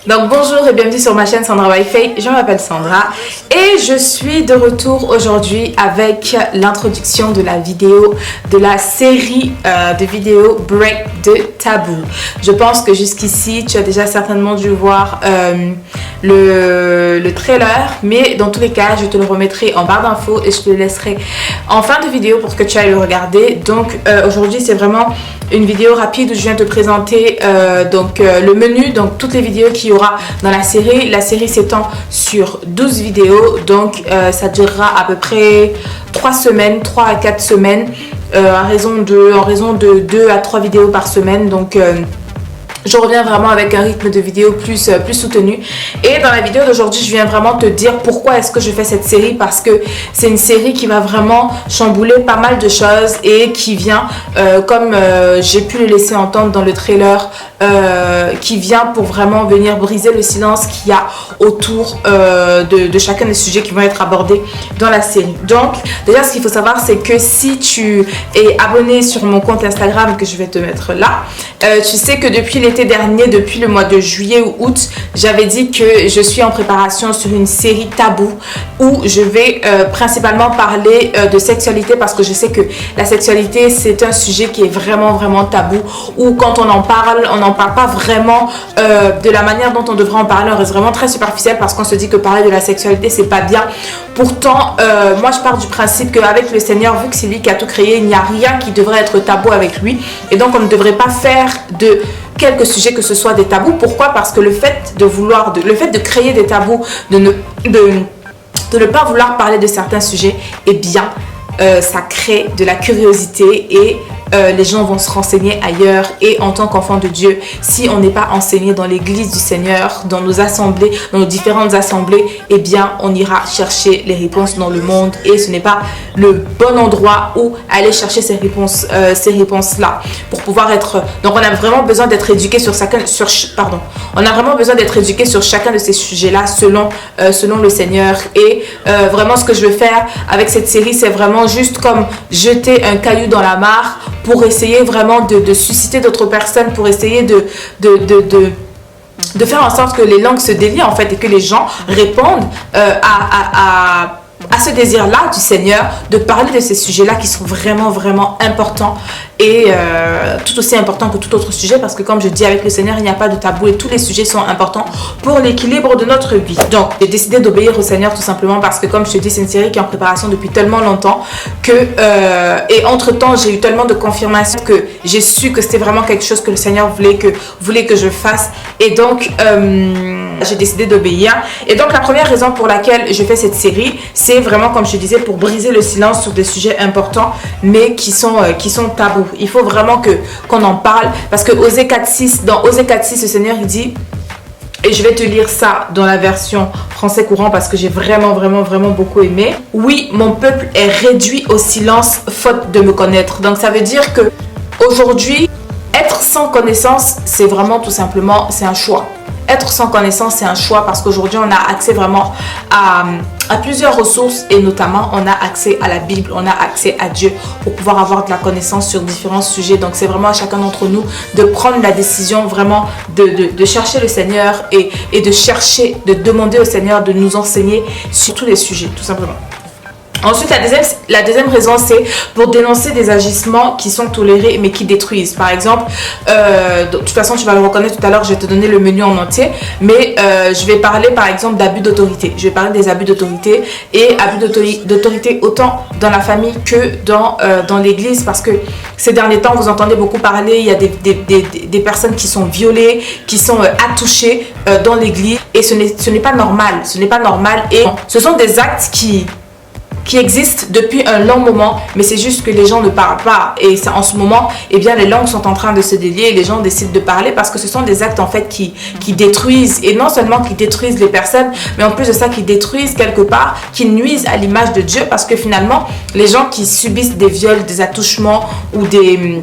Donc bonjour et bienvenue sur ma chaîne Sandra Wi-Fi, je m'appelle Sandra et je suis de retour aujourd'hui avec l'introduction de la vidéo de la série de vidéos Break de Taboo. Je pense que jusqu'ici tu as déjà certainement dû voir le trailer, mais dans tous les cas je te le remettrai en barre d'infos et je te le laisserai en fin de vidéo pour que tu ailles le regarder. Donc aujourd'hui c'est vraiment une vidéo rapide où je viens te présenter le menu, donc toutes les vidéos qu'il y aura dans la série. La série s'étend sur 12 vidéos, donc ça durera à peu près 3 à 4 semaines en raison de 2 à 3 vidéos par semaine. Donc je reviens vraiment avec un rythme de vidéo plus soutenu. Et dans la vidéo d'aujourd'hui, je viens vraiment te dire pourquoi est-ce que je fais cette série. Parce que c'est une série qui va vraiment chambouler pas mal de choses et qui vient, comme j'ai pu le laisser entendre dans le trailer, qui vient pour vraiment venir briser le silence qu'il y a autour de chacun des sujets qui vont être abordés dans la série. Donc, déjà, ce qu'il faut savoir, c'est que si tu es abonné sur mon compte Instagram, que je vais te mettre là, tu sais que depuis l'été dernier, depuis le mois de juillet ou août, j'avais dit que je suis en préparation sur une série tabou où je vais principalement parler de sexualité, parce que je sais que la sexualité c'est un sujet qui est vraiment tabou, où quand on en parle pas vraiment de la manière dont on devrait en parler. On reste vraiment très superficiel parce qu'on se dit que parler de la sexualité c'est pas bien. Pourtant moi je pars du principe qu'avec le Seigneur, vu que c'est lui qui a tout créé, il n'y a rien qui devrait être tabou avec lui, et donc on ne devrait pas faire de quelques sujets que ce soit des tabous. Pourquoi? Parce que le fait de créer des tabous, de ne pas vouloir parler de certains sujets, eh bien ça crée de la curiosité et les gens vont se renseigner ailleurs. Et en tant qu'enfant de Dieu, si on n'est pas enseigné dans l'église du Seigneur, dans nos assemblées, dans nos différentes assemblées, eh bien on ira chercher les réponses dans le monde, et ce n'est pas le bon endroit où aller chercher ces réponses là pour pouvoir être. Donc on a vraiment besoin d'être éduqué on a vraiment besoin d'être éduqué sur chacun de ces sujets là selon le Seigneur. Et vraiment ce que je veux faire avec cette série, c'est vraiment juste comme jeter un caillou dans la mare pour essayer vraiment de susciter d'autres personnes, pour essayer de faire en sorte que les langues se délient en fait, et que les gens répondent à ce désir-là du Seigneur de parler de ces sujets-là qui sont vraiment importants, et tout aussi importants que tout autre sujet, parce que comme je dis, avec le Seigneur il n'y a pas de tabou et tous les sujets sont importants pour l'équilibre de notre vie. Donc j'ai décidé d'obéir au Seigneur tout simplement parce que, comme je te dis, c'est une série qui est en préparation depuis tellement longtemps que et entre temps j'ai eu tellement de confirmations que j'ai su que c'était vraiment quelque chose que le Seigneur voulait que je fasse, et donc j'ai décidé d'obéir. Et donc la première raison pour laquelle je fais cette série, c'est vraiment, comme je disais, pour briser le silence sur des sujets importants mais qui sont tabous. Il faut vraiment qu'on en parle, parce que dans Osée 4:6, le Seigneur il dit, et je vais te lire ça dans la version français courant parce que j'ai vraiment beaucoup aimé: oui, mon peuple est réduit au silence faute de me connaître. Donc ça veut dire que aujourd'hui, être sans connaissance, c'est vraiment tout simplement, c'est un choix. Être sans connaissance, c'est un choix, parce qu'aujourd'hui on a accès vraiment à plusieurs ressources, et notamment on a accès à la Bible, on a accès à Dieu pour pouvoir avoir de la connaissance sur différents sujets. Donc c'est vraiment à chacun d'entre nous de prendre la décision vraiment de chercher le Seigneur et de demander au Seigneur de nous enseigner sur tous les sujets, tout simplement. Ensuite, la deuxième raison, c'est pour dénoncer des agissements qui sont tolérés mais qui détruisent. Par exemple, de toute façon tu vas le reconnaître tout à l'heure, je vais te donner le menu en entier, mais je vais parler par exemple d'abus d'autorité. Je vais parler des abus d'autorité, et abus d'autorité autant dans la famille que dans l'église, parce que ces derniers temps vous entendez beaucoup parler, il y a des personnes qui sont violées, qui sont attouchées dans l'église, et ce n'est pas normal, et ce sont des actes qui existent depuis un long moment, mais c'est juste que les gens ne parlent pas. Et en ce moment, eh bien, les langues sont en train de se délier et les gens décident de parler, parce que ce sont des actes en fait qui détruisent, et non seulement qui détruisent les personnes, mais en plus de ça qui détruisent quelque part, qui nuisent à l'image de Dieu, parce que finalement les gens qui subissent des viols, des attouchements ou des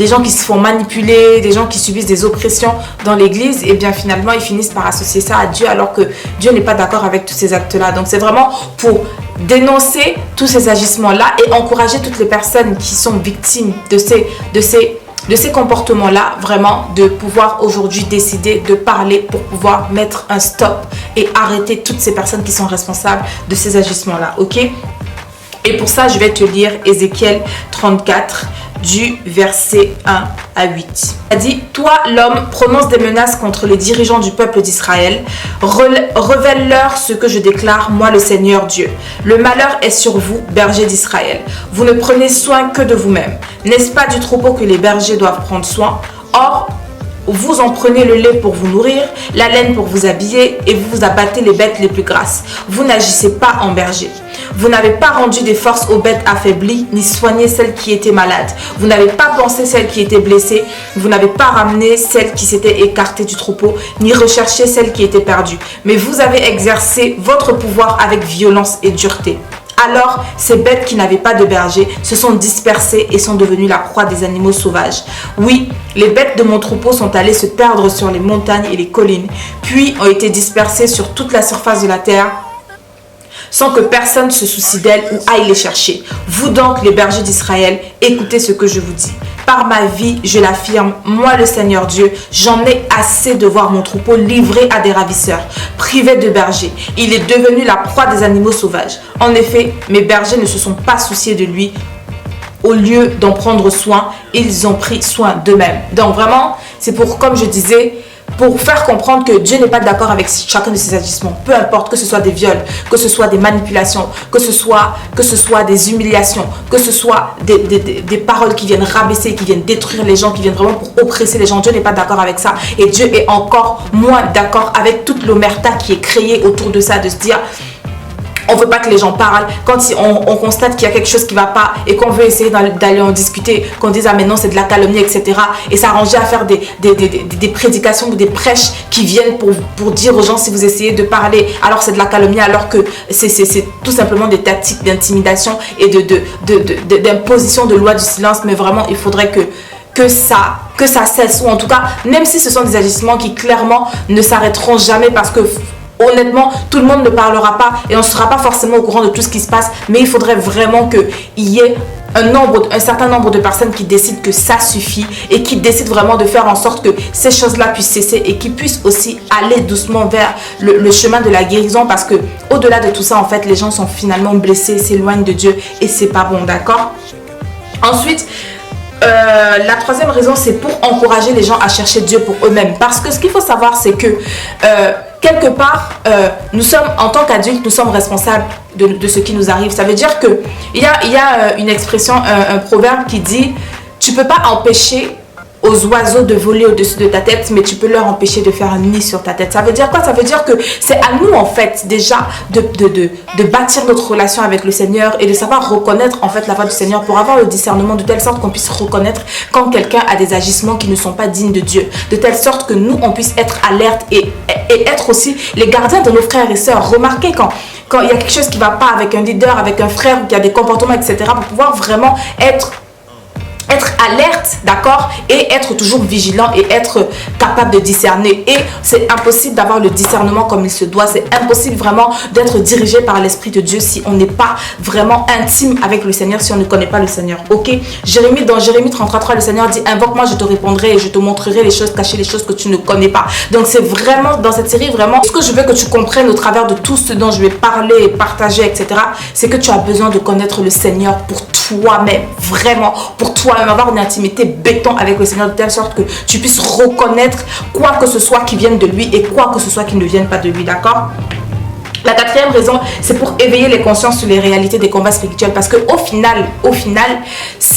gens qui se font manipuler, des gens qui subissent des oppressions dans l'église, et bien finalement ils finissent par associer ça à Dieu, alors que Dieu n'est pas d'accord avec tous ces actes-là. Donc c'est vraiment pour dénoncer tous ces agissements-là et encourager toutes les personnes qui sont victimes de ces de ces comportements-là, vraiment de pouvoir aujourd'hui décider de parler pour pouvoir mettre un stop et arrêter toutes ces personnes qui sont responsables de ces agissements-là, ok? Et pour ça, je vais te lire Ézéchiel 34 du verset 1 à 8. Il a dit, toi l'homme, prononce des menaces contre les dirigeants du peuple d'Israël, révèle-leur ce que je déclare, moi le Seigneur Dieu. Le malheur est sur vous, bergers d'Israël. Vous ne prenez soin que de vous-même. N'est-ce pas du troupeau que les bergers doivent prendre soin? Or, vous en prenez le lait pour vous nourrir, la laine pour vous habiller et vous vous abattez les bêtes les plus grasses. Vous n'agissez pas en berger. Vous n'avez pas rendu des forces aux bêtes affaiblies, ni soigné celles qui étaient malades. Vous n'avez pas pensé celles qui étaient blessées. Vous n'avez pas ramené celles qui s'étaient écartées du troupeau, ni recherché celles qui étaient perdues. Mais vous avez exercé votre pouvoir avec violence et dureté. Alors, ces bêtes qui n'avaient pas de berger se sont dispersées et sont devenues la proie des animaux sauvages. Oui, les bêtes de mon troupeau sont allées se perdre sur les montagnes et les collines, puis ont été dispersées sur toute la surface de la terre, sans que personne se soucie d'elles ou aille les chercher. Vous donc, les bergers d'Israël, écoutez ce que je vous dis. Par ma vie, je l'affirme, moi le Seigneur Dieu, j'en ai assez de voir mon troupeau livré à des ravisseurs, privé de bergers. Il est devenu la proie des animaux sauvages. En effet, mes bergers ne se sont pas souciés de lui. Au lieu d'en prendre soin, ils ont pris soin d'eux-mêmes. Donc vraiment, c'est pour, comme je disais, pour faire comprendre que Dieu n'est pas d'accord avec chacun de ses agissements. Peu importe que ce soit des viols, que ce soit des manipulations, que ce soit des humiliations, que ce soit des paroles qui viennent rabaisser, qui viennent détruire les gens, qui viennent vraiment pour oppresser les gens. Dieu n'est pas d'accord avec ça. Et Dieu est encore moins d'accord avec toute l'omerta qui est créée autour de ça, de se dire... On ne veut pas que les gens parlent. Quand on constate qu'il y a quelque chose qui ne va pas et qu'on veut essayer d'aller en discuter, qu'on dise ah mais non c'est de la calomnie, etc. Et s'arranger à faire des prédications ou des prêches qui viennent pour dire aux gens si vous essayez de parler alors c'est de la calomnie, alors que c'est tout simplement des tactiques d'intimidation et d'imposition de loi du silence. Mais vraiment il faudrait que ça cesse, ou en tout cas même si ce sont des agissements qui clairement ne s'arrêteront jamais, parce que honnêtement, tout le monde ne parlera pas et on ne sera pas forcément au courant de tout ce qui se passe, mais il faudrait vraiment qu'il y ait un certain nombre de personnes qui décident que ça suffit et qui décident vraiment de faire en sorte que ces choses-là puissent cesser et qui puissent aussi aller doucement vers le chemin de la guérison, parce que au-delà de tout ça, en fait, les gens sont finalement blessés, s'éloignent de Dieu et c'est pas bon, d'accord? Ensuite, la troisième raison, c'est pour encourager les gens à chercher Dieu pour eux-mêmes, parce que ce qu'il faut savoir, c'est que quelque part, nous sommes, en tant qu'adultes, nous sommes responsables de ce qui nous arrive. Ça veut dire que il y a une expression, un proverbe qui dit « Tu ne peux pas empêcher aux oiseaux de voler au-dessus de ta tête, mais tu peux leur empêcher de faire un nid sur ta tête. » Ça veut dire quoi? Ça veut dire que c'est à nous, en fait, déjà, de bâtir notre relation avec le Seigneur et de savoir reconnaître, en fait, la voix du Seigneur pour avoir le discernement, de telle sorte qu'on puisse reconnaître quand quelqu'un a des agissements qui ne sont pas dignes de Dieu. De telle sorte que nous, on puisse être alerte et être aussi les gardiens de nos frères et sœurs. Remarquez quand il y a quelque chose qui ne va pas avec un leader, avec un frère, ou qu'il y a des comportements, etc., pour pouvoir vraiment être alerte, d'accord, et être toujours vigilant et être capable de discerner. Et c'est impossible d'avoir le discernement comme il se doit. C'est impossible vraiment d'être dirigé par l'Esprit de Dieu si on n'est pas vraiment intime avec le Seigneur, si on ne connaît pas le Seigneur, ok? Dans Jérémie 33:3, le Seigneur dit: invoque-moi, je te répondrai et je te montrerai les choses cachées, les choses que tu ne connais pas. Donc c'est vraiment, dans cette série, vraiment, ce que je veux que tu comprennes au travers de tout ce dont je vais parler et partager, etc., c'est que tu as besoin de connaître le Seigneur pour toi-même, vraiment, pour toi-même, avoir une intimité béton avec le Seigneur de telle sorte que tu puisses reconnaître quoi que ce soit qui vienne de lui et quoi que ce soit qui ne vienne pas de lui, d'accord? La quatrième raison, c'est pour éveiller les consciences sur les réalités des combats spirituels, parce que au final,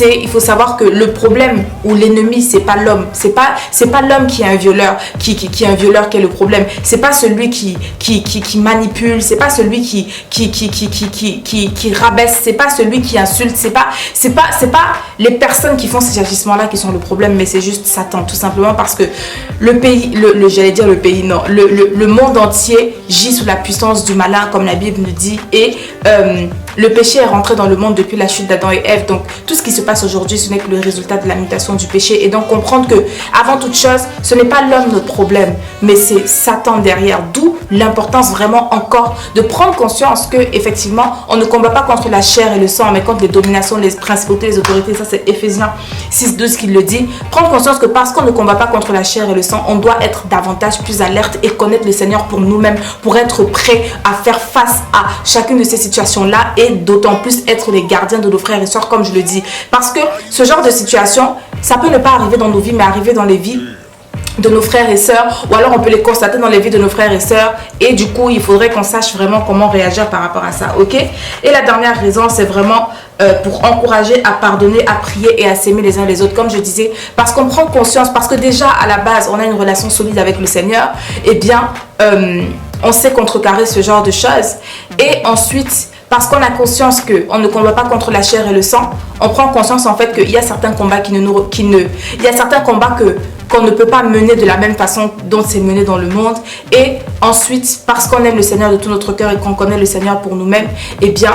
il faut savoir que le problème ou l'ennemi, c'est pas l'homme, c'est pas l'homme qui est un violeur, qui est un violeur qui est le problème, c'est pas celui qui manipule, c'est pas celui qui rabaisse, c'est pas celui qui insulte, c'est pas les personnes qui font ces agissements-là qui sont le problème, mais c'est juste Satan, tout simplement, parce que le monde entier gît sous la puissance du malin, comme la Bible nous dit, et Le péché est rentré dans le monde depuis la chute d'Adam et Ève. Donc, tout ce qui se passe aujourd'hui, ce n'est que le résultat de la mutation du péché. Et donc, comprendre que, avant toute chose, ce n'est pas l'homme notre problème, mais c'est Satan derrière. D'où l'importance vraiment encore de prendre conscience que, effectivement, on ne combat pas contre la chair et le sang, mais contre les dominations, les principautés, les autorités. Ça, c'est Éphésiens 6:12 qui le dit. Prendre conscience que parce qu'on ne combat pas contre la chair et le sang, on doit être davantage plus alerte et connaître le Seigneur pour nous-mêmes, pour être prêt à faire face à chacune de ces situations-là et d'autant plus être les gardiens de nos frères et sœurs, comme je le dis. Parce que ce genre de situation, ça peut ne pas arriver dans nos vies, mais arriver dans les vies de nos frères et sœurs, ou alors on peut les constater dans les vies de nos frères et sœurs, et du coup il faudrait qu'on sache vraiment comment réagir par rapport à ça, ok? Et la dernière raison, c'est vraiment pour encourager à pardonner, à prier et à s'aimer les uns les autres, comme je disais, parce qu'on prend conscience, parce que déjà à la base on a une relation solide avec le Seigneur, et bien on sait contrecarrer ce genre de choses, et ensuite parce qu'on a conscience qu'on ne combat pas contre la chair et le sang, on prend conscience en fait qu'il y a certains combats il y a certains combats qu'on ne peut pas mener de la même façon dont c'est mené dans le monde. Et ensuite, parce qu'on aime le Seigneur de tout notre cœur et qu'on connaît le Seigneur pour nous-mêmes, eh bien,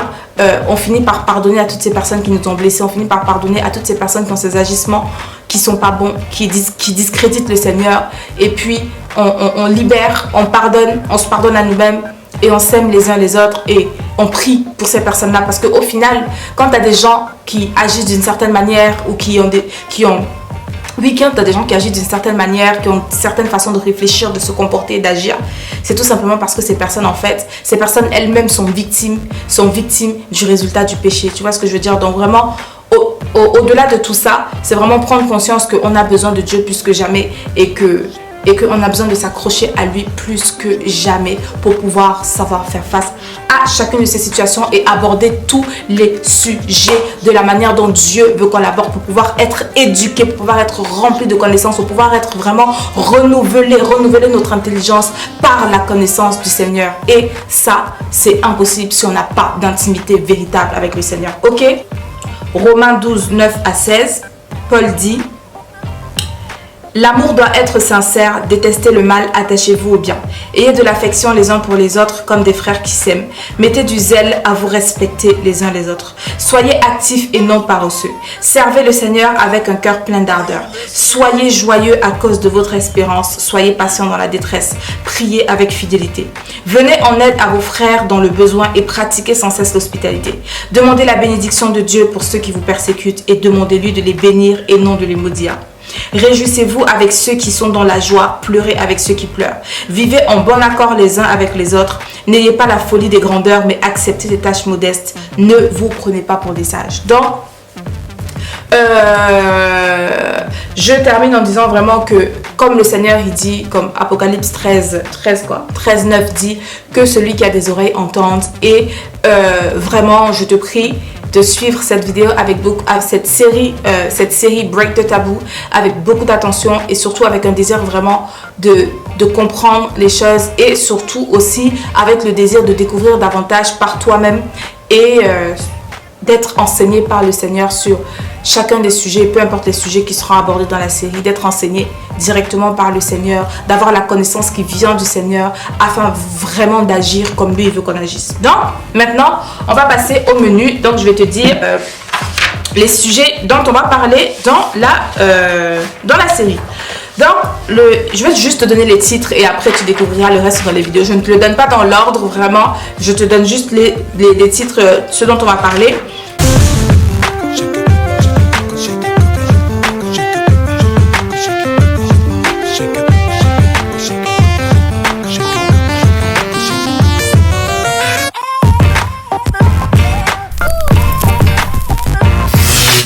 on finit par pardonner à toutes ces personnes qui nous ont blessés, on finit par pardonner à toutes ces personnes qui ont ces agissements qui sont pas bons, qui discréditent le Seigneur. Et puis, on libère, on pardonne, on se pardonne à nous-mêmes. Et on s'aime les uns les autres et on prie pour ces personnes-là. Parce qu'au final, quand tu as des gens qui agissent d'une certaine manière ou quand tu as des gens qui agissent d'une certaine manière, qui ont une certaine façon de réfléchir, de se comporter et d'agir, c'est tout simplement parce que ces personnes, en fait, ces personnes elles-mêmes sont victimes du résultat du péché. Tu vois ce que je veux dire? Donc vraiment, au-delà de tout ça, c'est vraiment prendre conscience qu'on a besoin de Dieu plus que jamais et qu'on a besoin de s'accrocher à lui plus que jamais pour pouvoir savoir faire face à chacune de ces situations et aborder tous les sujets de la manière dont Dieu veut qu'on l'aborde, pour pouvoir être éduqué, pour pouvoir être rempli de connaissances, pour pouvoir être vraiment renouveler notre intelligence par la connaissance du Seigneur. Et ça, c'est impossible si on n'a pas d'intimité véritable avec le Seigneur. Ok? Romains 12, 9 à 16, Paul dit: l'amour doit être sincère, détestez le mal, attachez-vous au bien. Ayez de l'affection les uns pour les autres comme des frères qui s'aiment. Mettez du zèle à vous respecter les uns les autres. Soyez actifs et non paresseux. Servez le Seigneur avec un cœur plein d'ardeur. Soyez joyeux à cause de votre espérance. Soyez patients dans la détresse. Priez avec fidélité. Venez en aide à vos frères dans le besoin et pratiquez sans cesse l'hospitalité. Demandez la bénédiction de Dieu pour ceux qui vous persécutent et demandez-lui de les bénir et non de les maudire. Réjouissez-vous avec ceux qui sont dans la joie, pleurez avec ceux qui pleurent. Vivez en bon accord les uns avec les autres. N'ayez pas la folie des grandeurs, mais acceptez des tâches modestes. Ne vous prenez pas pour des sages. Donc, je termine en disant vraiment que, comme le Seigneur il dit, comme Apocalypse 13, 9 dit, que celui qui a des oreilles entende. Et vraiment, je te prie de suivre cette vidéo avec cette série Break the Taboo avec beaucoup d'attention et surtout avec un désir vraiment de comprendre les choses et surtout aussi avec le désir de découvrir davantage par toi-même et d'être enseigné par le Seigneur sur chacun des sujets, peu importe les sujets qui seront abordés dans la série, d'être enseigné directement par le Seigneur, d'avoir la connaissance qui vient du Seigneur afin vraiment d'agir comme lui il veut qu'on agisse. Donc maintenant on va passer au menu. Donc je vais te dire les sujets dont on va parler dans la série. Donc, je vais juste te donner les titres et après tu découvriras le reste dans les vidéos. Je ne te le donne pas dans l'ordre vraiment, je te donne juste les titres, ce dont on va parler.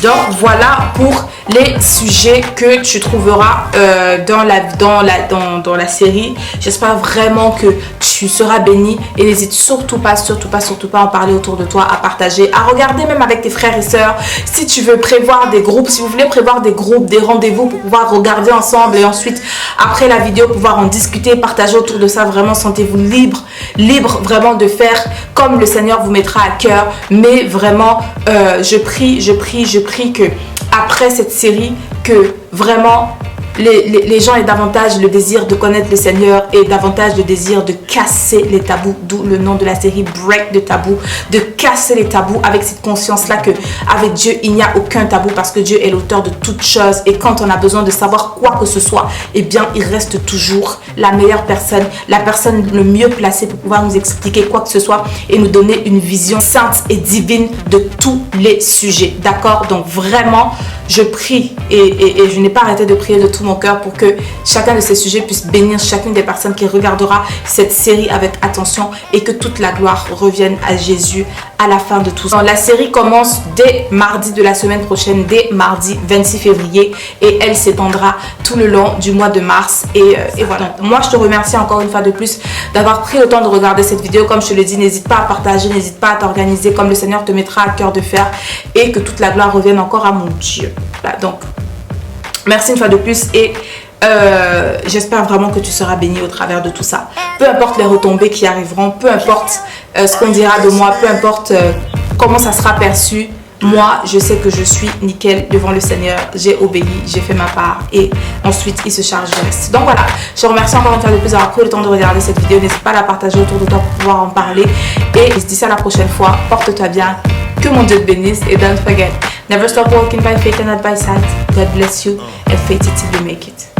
Donc voilà pour les sujets que tu trouveras dans la série. J'espère vraiment que tu seras béni et n'hésite surtout pas à en parler autour de toi, à partager, à regarder même avec tes frères et sœurs. Si tu veux prévoir des groupes, si vous voulez prévoir des groupes, des rendez-vous pour pouvoir regarder ensemble et ensuite après la vidéo pouvoir en discuter, partager autour de ça, vraiment sentez-vous libre vraiment de faire comme le Seigneur vous mettra à cœur. Mais vraiment je prie que après cette série, que vraiment les gens aient davantage le désir de connaître le Seigneur et davantage le désir de casser les tabous, d'où le nom de la série Break the Taboo, de casser les tabous avec cette conscience-là que avec Dieu, il n'y a aucun tabou parce que Dieu est l'auteur de toutes choses et quand on a besoin de savoir quoi que ce soit, eh bien, il reste toujours la meilleure personne, la personne le mieux placée pour pouvoir nous expliquer quoi que ce soit et nous donner une vision sainte et divine de tous les sujets. D'accord? Donc vraiment, je prie et je n'ai pas arrêté de prier de tout mon cœur pour que chacun de ces sujets puisse bénir chacune des personnes qui regardera cette série avec attention et que toute la gloire revienne à Jésus à la fin de tout ça. La série commence dès mardi de la semaine prochaine, dès mardi 26 février et elle s'étendra tout le long du mois de mars et voilà. Moi, je te remercie encore une fois de plus d'avoir pris le temps de regarder cette vidéo. Comme je te le dis, n'hésite pas à partager, n'hésite pas à t'organiser comme le Seigneur te mettra à cœur de faire et que toute la gloire revienne encore à mon Dieu. Voilà, donc, merci une fois de plus et j'espère vraiment que tu seras béni au travers de tout ça. Peu importe les retombées qui arriveront, peu importe ce qu'on dira de moi, peu importe comment ça sera perçu, moi, je sais que je suis nickel devant le Seigneur. J'ai obéi, j'ai fait ma part et ensuite, il se charge du reste. Donc voilà, je te remercie encore une fois de plus d'avoir pris le temps de regarder cette vidéo. N'hésite pas à la partager autour de toi pour pouvoir en parler. Et je te dis ça la prochaine fois. Porte-toi bien. Que mon Dieu te bénisse. Et don't forget, never stop walking by faith and not by sight. God bless you and faith till you make it.